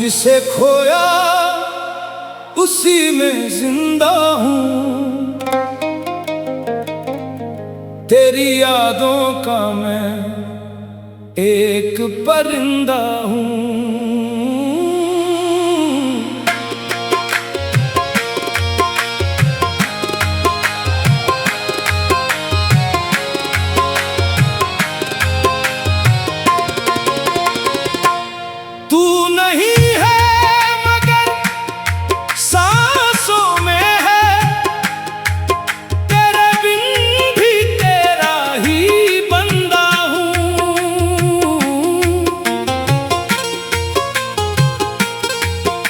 जिसे खोया उसी में जिंदा हूँ। तेरी यादों का मैं एक परिंदा हूँ।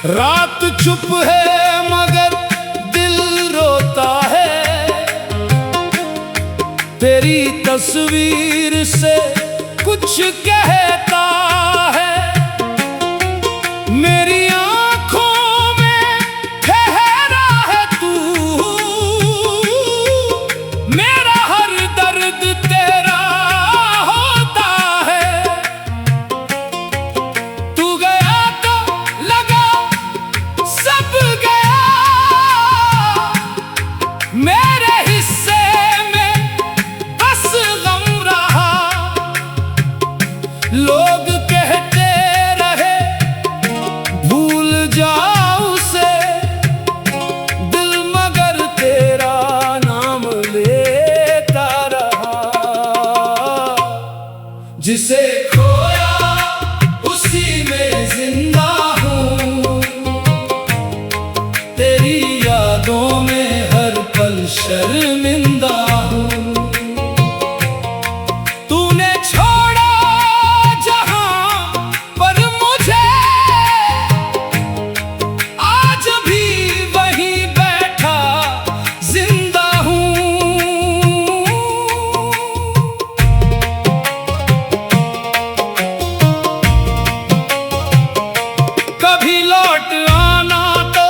रात चुप है मगर दिल रोता है। तेरी तस्वीर से कुछ कहता है। मेरी आंखों में ठहरा है तू। मेरा हर दर्द तेरा होता है। तू गया तो लगा सब गया। मेरे हिस्से में बस गम रहा। लोग कहते रहे भूल जाओ उसे, दिल मगर तेरा नाम लेता रहा। जिसे खोया उसी में जिंदा हूँ। तेरी यादों में हर पल शर्मिंदा हूँ। तूने छोड़ा जहां पर मुझे, आज भी वहीं बैठा जिंदा हूँ। कभी लौट आना तो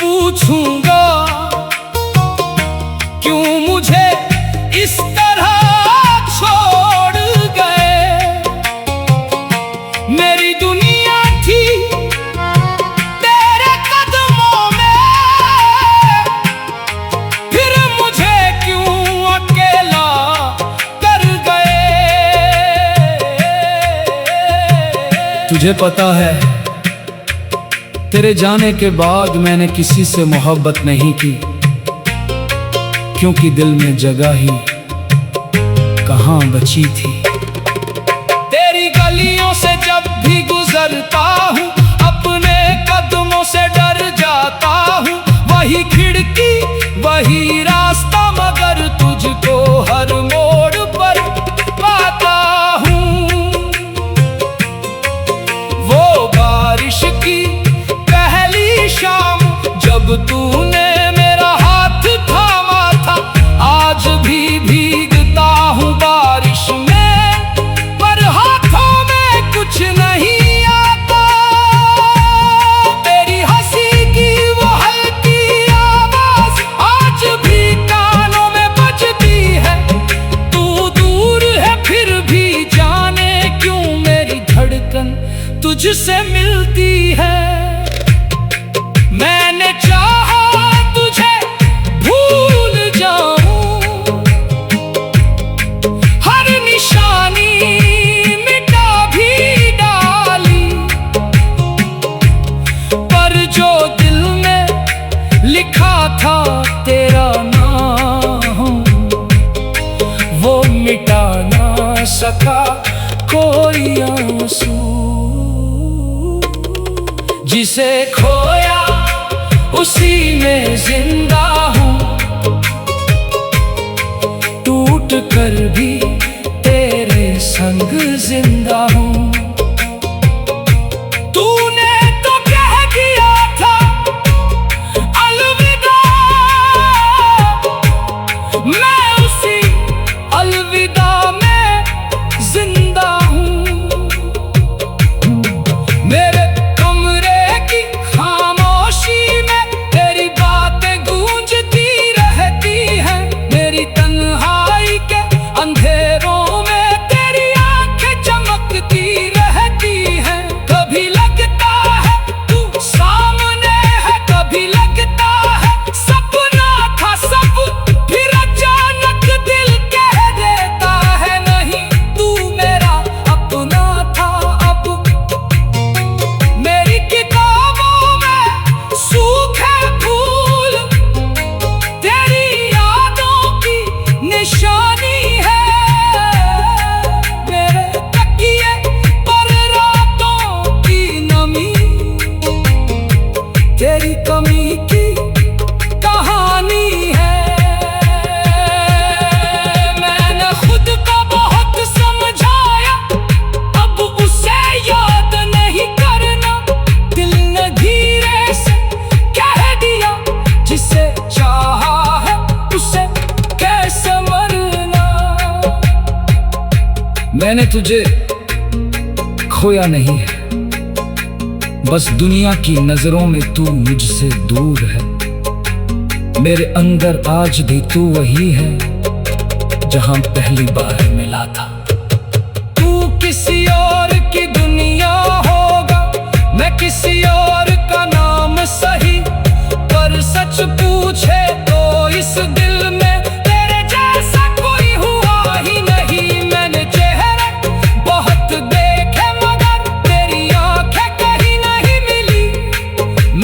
पूछूंगा, क्यों मुझे इस तरह छोड़ गए। मेरी दुनिया थी तेरे कदमों में, फिर मुझे क्यों अकेला कर गए। तुझे पता है तेरे जाने के बाद मैंने किसी से मोहब्बत नहीं की, क्योंकि दिल में जगह ही कहाँ बची थी। तेरी गलियों से जब भी गुजरता हूँ, अपने कदमों से डर जाता हूँ। वही खिड़की वही रास्ता, मगर तुझको हर मोड़ पर पाता हूँ। वो बारिश की शाम जब तूने मेरा हाथ थामा था, आज भी भीगता हूँ बारिश में, पर हाथों में कुछ नहीं आता। तेरी हंसी की वो हल्की आवाज आज भी कानों में बजती है। तू दूर है फिर भी जाने क्यों मेरी धड़कन तुझसे मिलती है। मैंने चाहा तुझे भूल जाऊं, हर निशानी मिटा भी डाली, पर जो दिल में लिखा था तेरा नाम, वो मिटा ना सका कोई आंसू। जिसे खोया उसी में जिंदा हूँ। टूट कर भी तेरे संग जिंदा हूँ। तूने तो कह दिया था अलविदा, मैं उसी अलविदा में जिंदा हूँ। मेरे अंधेरों में तेरी आंखें चमकती मैंने तुझे खोया नहीं है, बस दुनिया की नजरों में तू मुझसे दूर है। मेरे अंदर आज भी तू वही है जहां पहली बार मिला था। तू किसी और की दुनिया होगा, मैं किसी और का नाम सही, पर सच पूछे तो इस दिल में तेरे जैसा कोई हुआ ही नहीं। मैंने चेहरे बहुत देखे मगर तेरी आंखें कहीं नहीं मिली।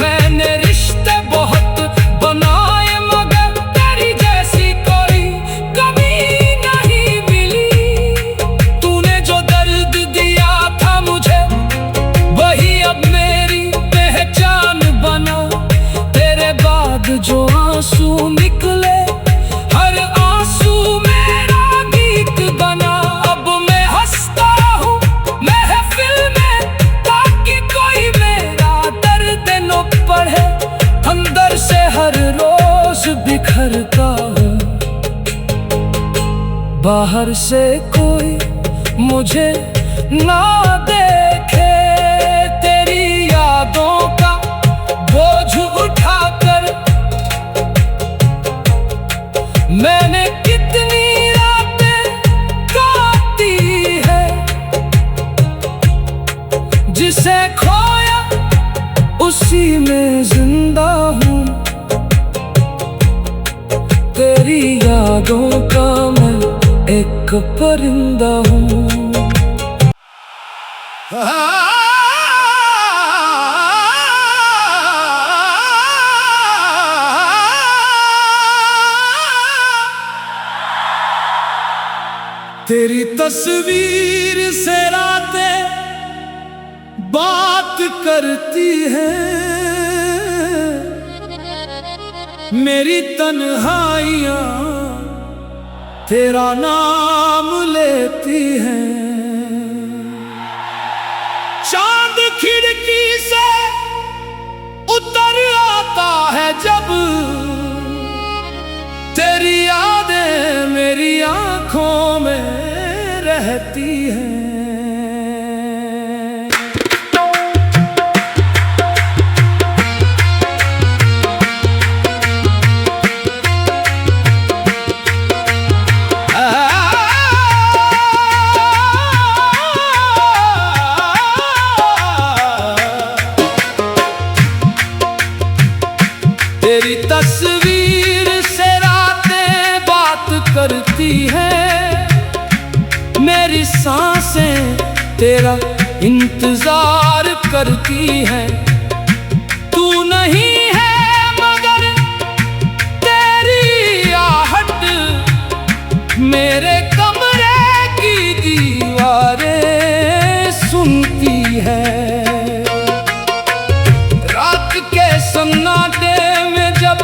मैंने रिश्ते बहुत बनाए मगर तेरी जैसी कोई कभी नहीं मिली। तूने जो दर्द दिया था मुझे वही अब मेरी पहचान बना। तेरे बाद जो आंसू निकले हर आंसू मेरा गीत बना। अब मैं हंसता हूँ महफिल में ताकि कोई मेरा दर्द न पढ़े। अंदर से हर रोज बिखरता हूँ, बाहर से कोई मुझे ना देखे। तेरी यादों का बोझ उठाकर मैंने कितनी रातें काटी है। जिसे खोया उसी में जिंदा हूँ, तेरी यादों का मैं एक परिंदा हूँ। तेरी तस्वीर से रातें बात करती हैं, मेरी तन्हाइयाँ तेरा नाम लेती हैं। चांद खिड़की से उतर आता है जब तेरी यादें मेरी आंखों में रहती हैं। तेरी तस्वीर से रातें बात करती है, मेरी सांसें तेरा इंतजार करती हैं। तू नहीं है मगर तेरी आहट मेरे कमरे की दीवारें सुनती है। रात के सन्नाटे में जब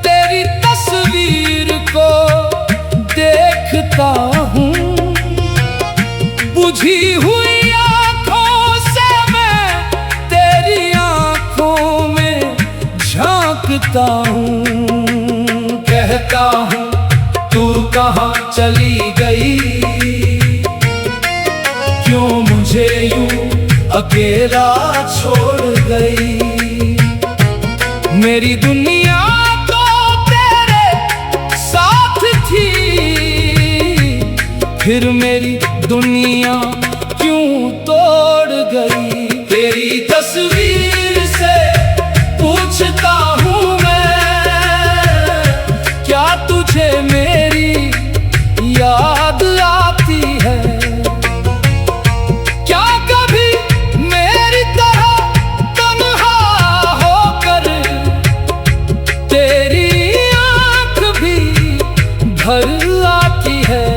तेरी तस्वीर को देखता हूँ, बुझी हुई आंखों से मैं तेरी आंखों में झांकता हूँ। कहता हूँ तू कहाँ चली गई, क्यों मुझे यूं अकेला छोड़ गई। मेरी दुनिया तो तेरे साथ थी, फिर मेरी दुनिया क्यों तोड़ गई। तेरी तस्वीर से पूछता हूँ मैं, क्या तुझे मेरी याद आती है। क्या कभी मेरी तरह तन्हा होकर तेरी आँख भी भर आती है।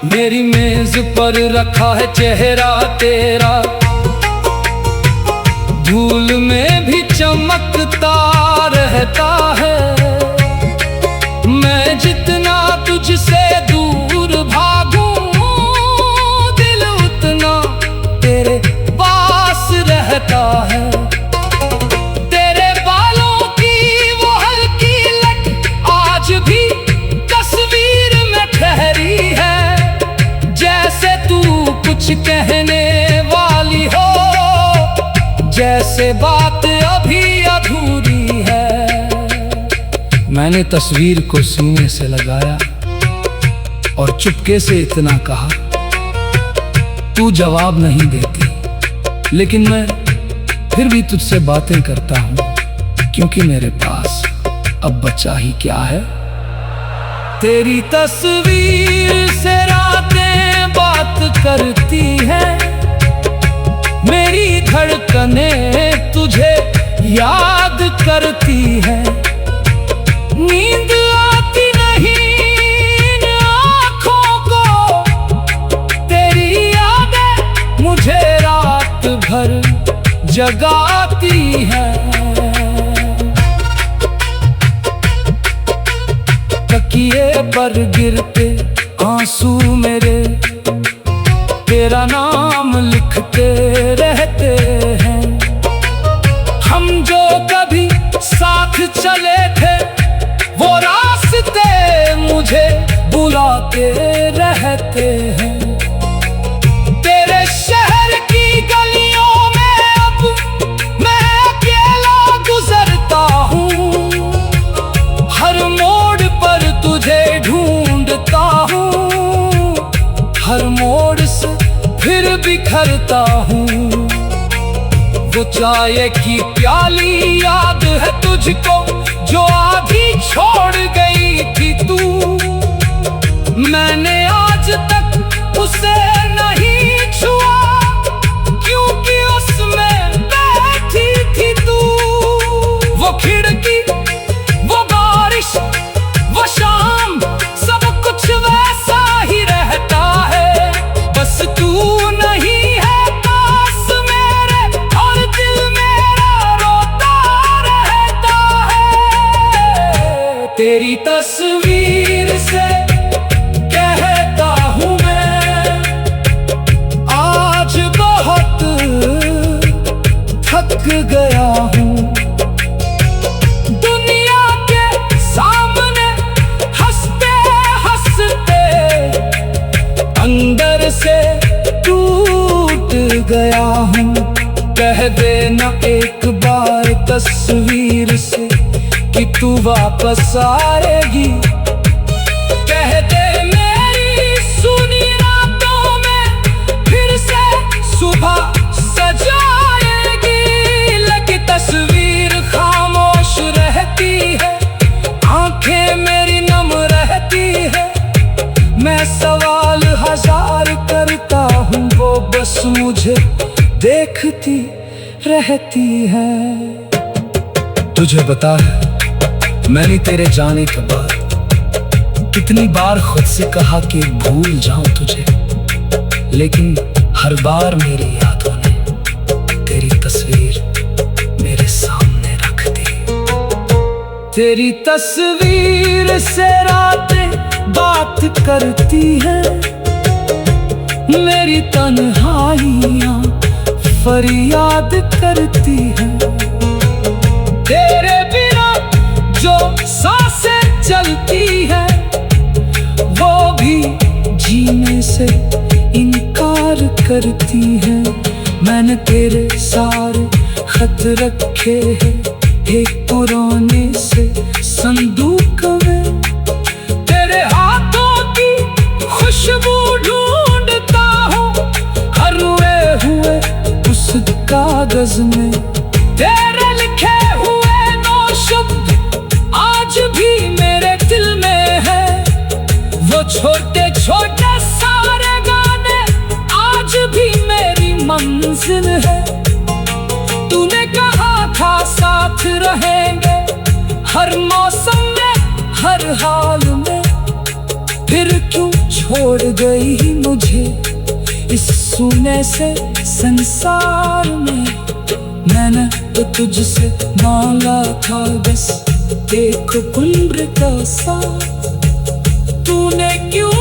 मेरी मेज पर रखा है चेहरा तेरा, धूल में भी चमकता रहता है। मैं जितना तुझसे दूर भागूं, दिल उतना तेरे पास रहता है। तेरे बालों की वो हल्की लट आज भी तस्वीर में ठहरी है। जैसे बात अभी अधूरी है। मैंने तस्वीर को सीने से लगाया और चुपके से इतना कहा, तू जवाब नहीं देती, लेकिन मैं फिर भी तुझसे बातें करता हूँ, क्योंकि मेरे पास अब बचा ही क्या है। तेरी तस्वीर से रातें बात करती है, मेरी धड़कनें तुझे याद करती है। नींद आती नहीं इन आँखों को, तेरी यादें मुझे रात भर जगाती है। तकिए पर गिरते आंसू मेरे तेरा नाम लिखते रहते हैं। हम जो कभी साथ चले थे वो रास्ते मुझे बुलाते रहते हैं। तेरे शहर की गलियों में अब मैं अकेला गुजरता हूँ, हर मोड़ पर तुझे ढूंढता हूँ, हर मोड़ से फिर बिखरता हूँ। वो चाय की प्याली याद है तुझको जो आधी छोड़ गई थी तू, मैंने आज तक उसे नहीं छुआ, क्योंकि उसमें बैठी थी तू। वो खिड़की, वो बारिश, वो शाम, सब कुछ वैसा ही रहता है, बस तू नहीं है पास मेरे और दिल मेरा रोता रहता है। तेरी तस्वीर से कहता हूँ मैं आज बहुत थक गया हूँ। दुनिया के सामने हंसते हंसते अंदर से टूट गया हूँ। कह देना एक बार तस्वीर से कि तू वापस आएगी, कह दे मेरी सुनी रातों में फिर से सुबह सजाएगी। लेकिन तस्वीर खामोश रहती है, आंखें मेरी नम रहती है, मैं सवाल हजार करता हूँ, वो बस मुझे देखती रहती है। तुझे पता है मैंने तेरे जाने के बाद कितनी बार खुद से कहा कि भूल जाऊं तुझे, लेकिन हर बार मेरी यादों ने तेरी तस्वीर मेरे सामने रख दी। तेरी तस्वीर से रातें बात करती है, मेरी तन्हाइयाँ फरियाद करती है। तेरे बिना जो सांसें चलती है वो भी जीने से इनकार करती है। मैंने तेरे सारे खत रखे हैं एक पुराने से संदूक में, तेरे हाथों की खुशबू ढूंढता हूँ हर हुए उस कागज में। तेरे लिखे हुए नौ शब्द आज भी मेरे दिल में है, वो छोटे छोटे सारे गाने आज भी मेरी मंजिल है। तूने कहा था साथ रहेंगे हर मौसम में हर हाल में, फिर क्यों छोड़ गई मुझे इस सुने से संसार में। मैंने तो तुझसे मांगा था बस एक उम्र का साथ, तूने क्यों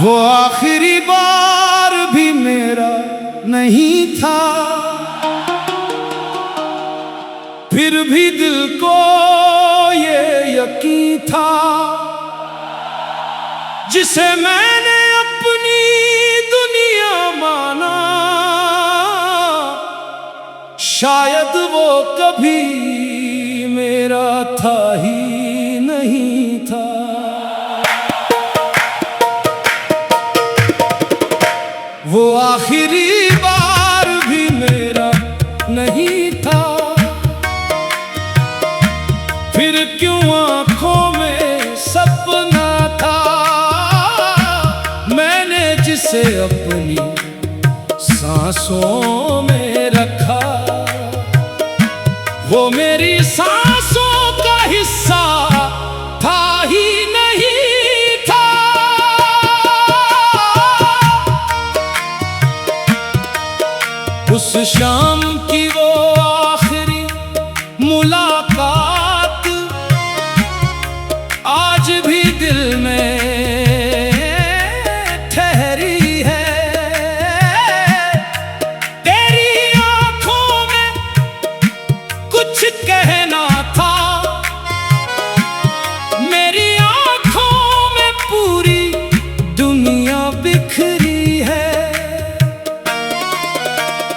वो आखिरी बार भी मेरा नहीं था, फिर भी दिल को ये यकीन था, जिसे मैंने अपनी दुनिया माना, शायद वो कभी मेरा था ही नहीं था। वो आखिरी बार भी मेरा नहीं था, फिर क्यों आंखों में सपना था, मैंने जिसे अपनी सांसों में रखा, वो मेरी सांसों का हिस्सा था ही नहीं था। उस शाम की वो आखिरी मुलाकात आज भी दिल में ठहरी है। तेरी आंखों में कुछ कहना था, मेरी आंखों में पूरी दुनिया बिखरी है।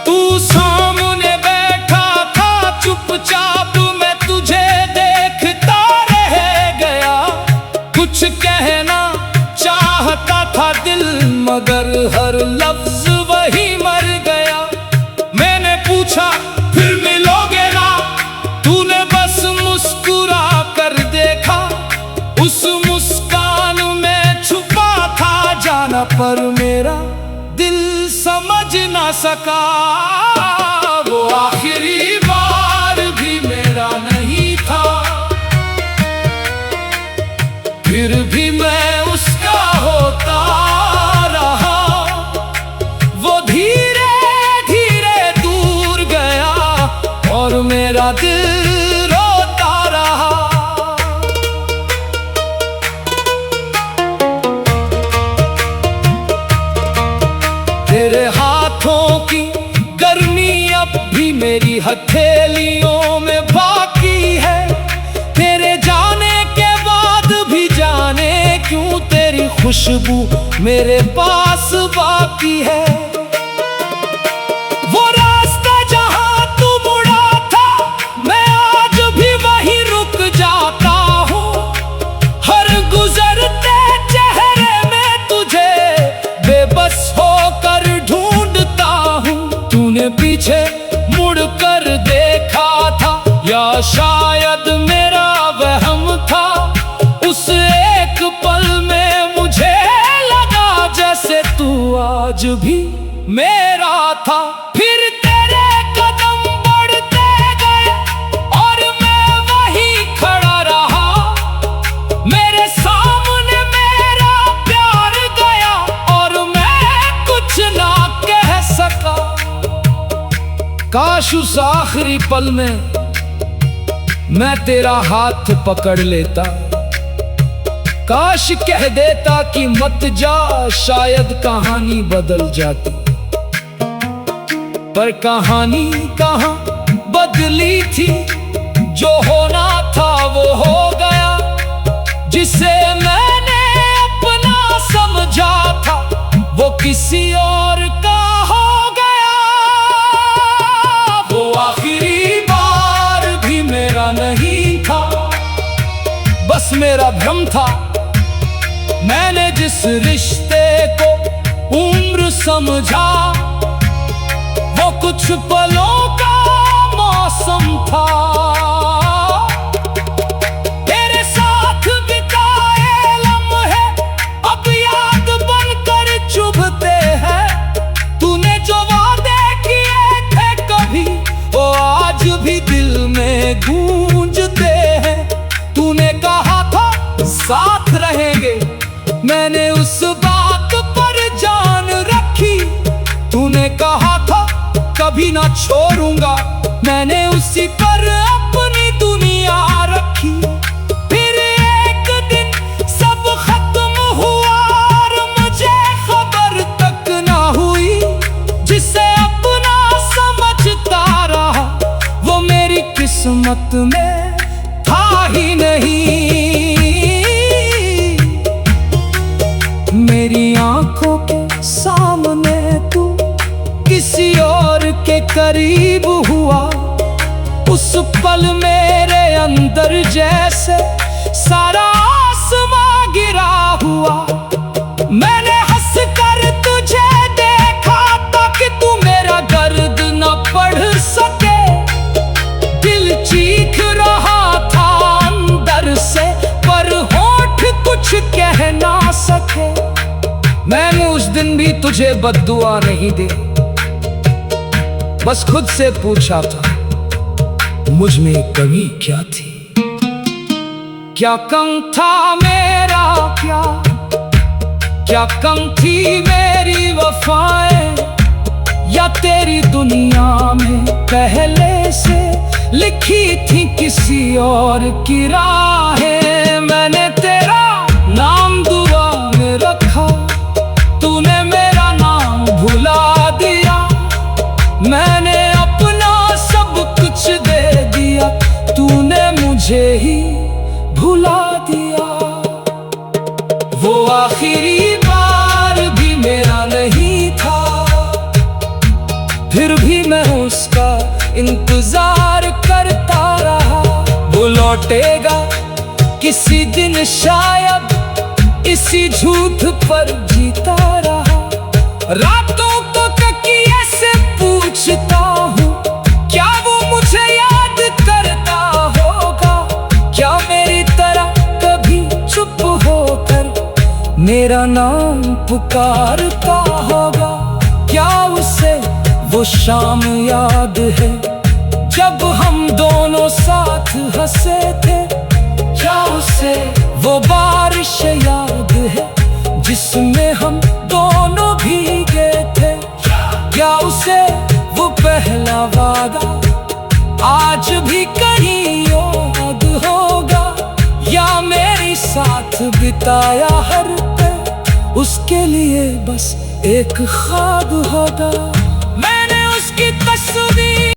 तू सामने बैठा था चुपचाप, मैं तुझे देखता रह गया। कुछ कहना चाहता था दिल, मगर हर लफ्ज वही मर गया। मैंने पूछा फिर मिलोगे ना, तूने बस मुस्कुरा कर देखा। उस मुस्कान में छुपा था जाना, पर मेरा दिल समझ ना सका। वो आखिरी बार भी मेरा नहीं था, फिर भी मैं उसका होता रहा। वो धीरे धीरे दूर गया और मेरा दिल रोता रहा। तेरे हाथों की गर्मी अब भी मेरी हथेलियों में बाकी है। तेरे जाने के बाद भी जाने क्यों तेरी खुशबू मेरे पास बाकी है। वो रास्ता जहां तू मुड़ा था, मैं आज भी वहीं रुक जाता हूँ। हर गुजरते चेहरे में तुझे बेबस होकर ढूंढता हूँ। तूने पीछे मुड़कर देखा था, या शायद मेरा वहम था। उस एक पल में मुझे लगा जैसे तू आज भी मेरा था। फिर तेरे कदम बढ़ते गए और मैं वहीं खड़ा रहा। मेरे सामने मेरा प्यार गया और मैं कुछ ना कह सका। काश उस आखिरी पल में मैं तेरा हाथ पकड़ लेता। काश कह देता कि मत जा, शायद कहानी बदल जाती। पर कहानी कहाँ बदली थी, जो होना था वो हो गया। जिसे मैंने अपना समझा था, वो किसी और का हो गया। वो आखिरी बार भी मेरा नहीं था, बस मेरा भ्रम था। मैंने जिस रिश्ते को उम्र समझा, वो कुछ पलों का मौसम था। तेरे साथ बिताए लम्हे अब याद बनकर चुभते हैं। तूने जो वादे किए थे कभी, वो आज भी दिल में गूंजते हैं। तूने कहा था साथ रहेंगे, मैंने उस बात पर जान रखी। तूने कहा था कभी ना छोड़ूंगा, मैंने उसी पर अपनी दुनिया रखी। फिर एक दिन सब खत्म हुआ और मुझे किस्मत में था ही नहीं। मेरी आंखों के सामने तू किसी और के करीब हुआ, उस पल मेरे अंदर जैसे सारा आसमां गिरा हुआ। मैंने हंस कर तुझे देखा ताकि तू मेरा दर्द न पढ़ सके। दिल चीख रहा था अंदर से, पर होठ कुछ कह ना सके। मैंने उस दिन भी तुझे बद्दुआ नहीं दी, बस खुद से पूछा था मुझ में कमी क्या थी। क्या कम था मेरा क्या कम थी मेरी वफाएं, या तेरी दुनिया में पहले से लिखी थी किसी और की राहें। मैंने तेरा नाम दुआ में रखा, तूने मेरा नाम भुला दिया। मैंने अपना सब कुछ दे दिया, तूने मुझे ही भुला दिया। वो आखिरी बार भी मेरा नहीं था, फिर भी मैं उसका इंतजार करता रहा। वो लौटेगा किसी दिन शायद, इसी झूठ पर जीता रहा। रातों को तकिए से पूछता हूँ, क्या वो मुझे याद करता होगा? क्या मेरी तरह कभी चुप होकर मेरा नाम पुकारता होगा? क्या उसे वो शाम याद है जब हम दोनों साथ हंसे थे? क्या उसे वो बारिश याद है जिसमें हम दोनों भीगे थे? क्या उसे वो पहला वादा आज भी कहीं याद होगा? या मेरे साथ बिताया हर पल उसके लिए बस एक ख्वाब होगा? मैंने उसकी तस्वीर